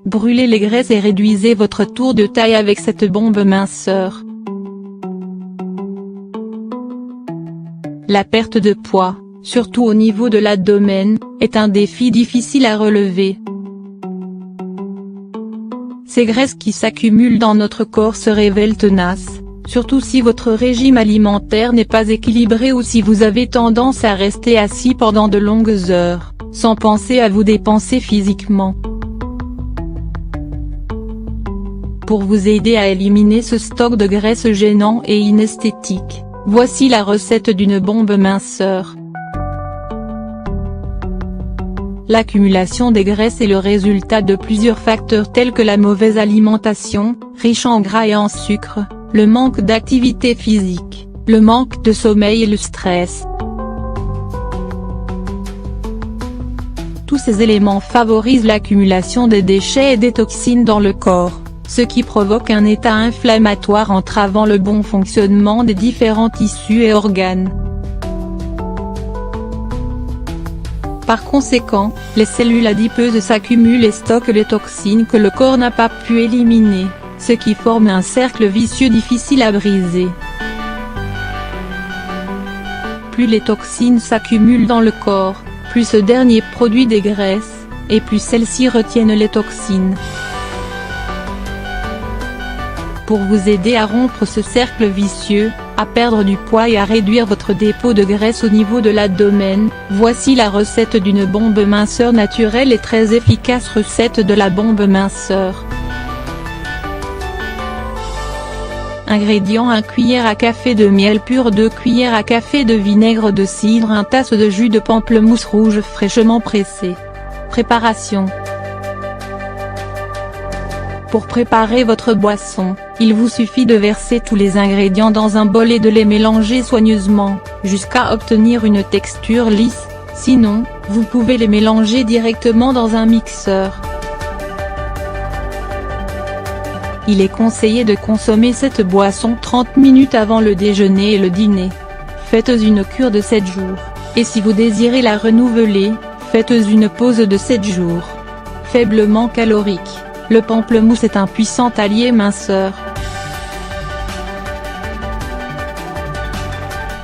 brûlez les graisses et réduisez votre tour de taille avec cette bombe minceur. La perte de poids, surtout au niveau de l'abdomen, est un défi difficile à relever. Ces graisses qui s'accumulent dans notre corps se révèlent tenaces, surtout si votre régime alimentaire n'est pas équilibré ou si vous avez tendance à rester assis pendant de longues heures, sans penser à vous dépenser physiquement. Pour vous aider à éliminer ce stock de graisse gênant et inesthétique, voici la recette d'une bombe minceur. L'accumulation des graisses est le résultat de plusieurs facteurs tels que la mauvaise alimentation, riche en gras et en sucre, le manque d'activité physique, le manque de sommeil et le stress. Tous ces éléments favorisent l'accumulation des déchets et des toxines dans le corps, ce qui provoque un état inflammatoire entravant le bon fonctionnement des différents tissus et organes. Par conséquent, les cellules adipeuses s'accumulent et stockent les toxines que le corps n'a pas pu éliminer, ce qui forme un cercle vicieux difficile à briser. Plus les toxines s'accumulent dans le corps, plus ce dernier produit des graisses, et plus celles-ci retiennent les toxines. Pour vous aider à rompre ce cercle vicieux, à perdre du poids et à réduire votre dépôt de graisse au niveau de l'abdomen, voici la recette d'une bombe minceur naturelle et très efficace. Recette de la bombe minceur. Ingrédients: 1 cuillère à café de miel pur, 2 cuillères à café de vinaigre de cidre, 1 tasse de jus de pamplemousse rouge fraîchement pressé. Préparation. Pour préparer votre boisson, il vous suffit de verser tous les ingrédients dans un bol et de les mélanger soigneusement, jusqu'à obtenir une texture lisse, sinon, vous pouvez les mélanger directement dans un mixeur. Il est conseillé de consommer cette boisson 30 minutes avant le déjeuner et le dîner. Faites une cure de 7 jours, et si vous désirez la renouveler, faites une pause de 7 jours. Faiblement calorique, le pamplemousse est un puissant allié minceur.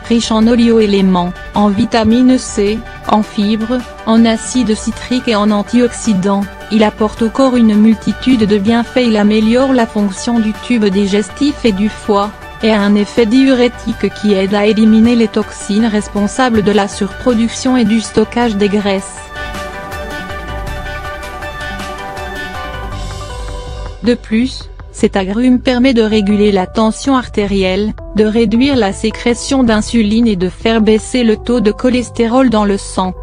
Riche en oligo-éléments, en vitamine C, en fibres, en acide citrique et en antioxydants, il apporte au corps une multitude de bienfaits. Il améliore la fonction du tube digestif et du foie, et a un effet diurétique qui aide à éliminer les toxines responsables de la surproduction et du stockage des graisses. De plus, cet agrume permet de réguler la tension artérielle, de réduire la sécrétion d'insuline et de faire baisser le taux de cholestérol dans le sang.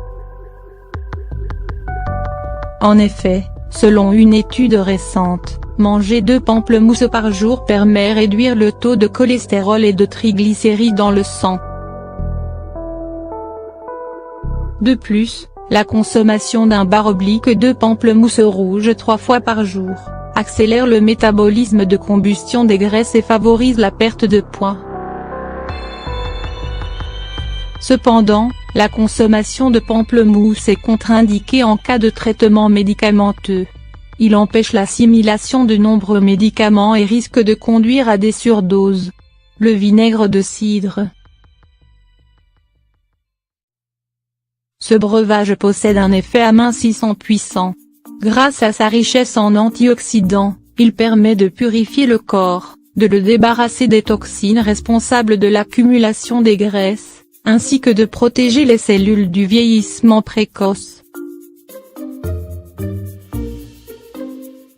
En effet, selon une étude récente, manger 2 pamplemousses par jour permet de réduire le taux de cholestérol et de triglycérides dans le sang. De plus, la consommation d'un bar oblique de pamplemousse rouge 3 fois par jour accélère le métabolisme de combustion des graisses et favorise la perte de poids. Cependant, la consommation de pamplemousse est contre-indiquée en cas de traitement médicamenteux. Il empêche l'assimilation de nombreux médicaments et risque de conduire à des surdoses. Le vinaigre de cidre. Ce breuvage possède un effet amincissant puissant. Grâce à sa richesse en antioxydants, il permet de purifier le corps, de le débarrasser des toxines responsables de l'accumulation des graisses, ainsi que de protéger les cellules du vieillissement précoce.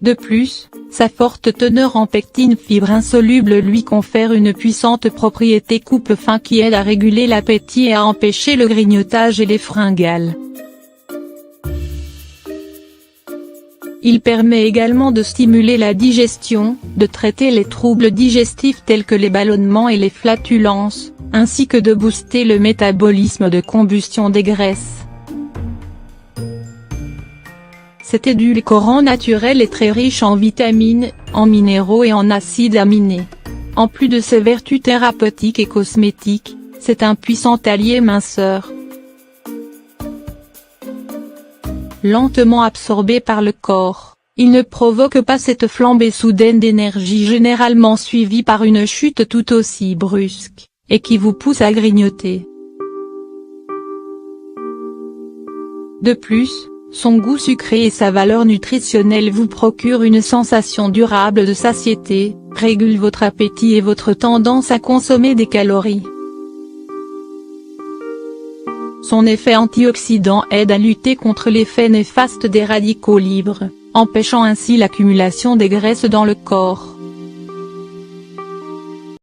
De plus, sa forte teneur en pectine, fibre insoluble, lui confère une puissante propriété coupe-faim qui aide à réguler l'appétit et à empêcher le grignotage et les fringales. Il permet également de stimuler la digestion, de traiter les troubles digestifs tels que les ballonnements et les flatulences, ainsi que de booster le métabolisme de combustion des graisses. Cet édulcorant naturel est très riche en vitamines, en minéraux et en acides aminés. En plus de ses vertus thérapeutiques et cosmétiques, c'est un puissant allié minceur. Lentement absorbé par le corps, il ne provoque pas cette flambée soudaine d'énergie généralement suivie par une chute tout aussi brusque, et qui vous pousse à grignoter. De plus, son goût sucré et sa valeur nutritionnelle vous procurent une sensation durable de satiété, régulent votre appétit et votre tendance à consommer des calories. Son effet antioxydant aide à lutter contre l'effet néfaste des radicaux libres, empêchant ainsi l'accumulation des graisses dans le corps.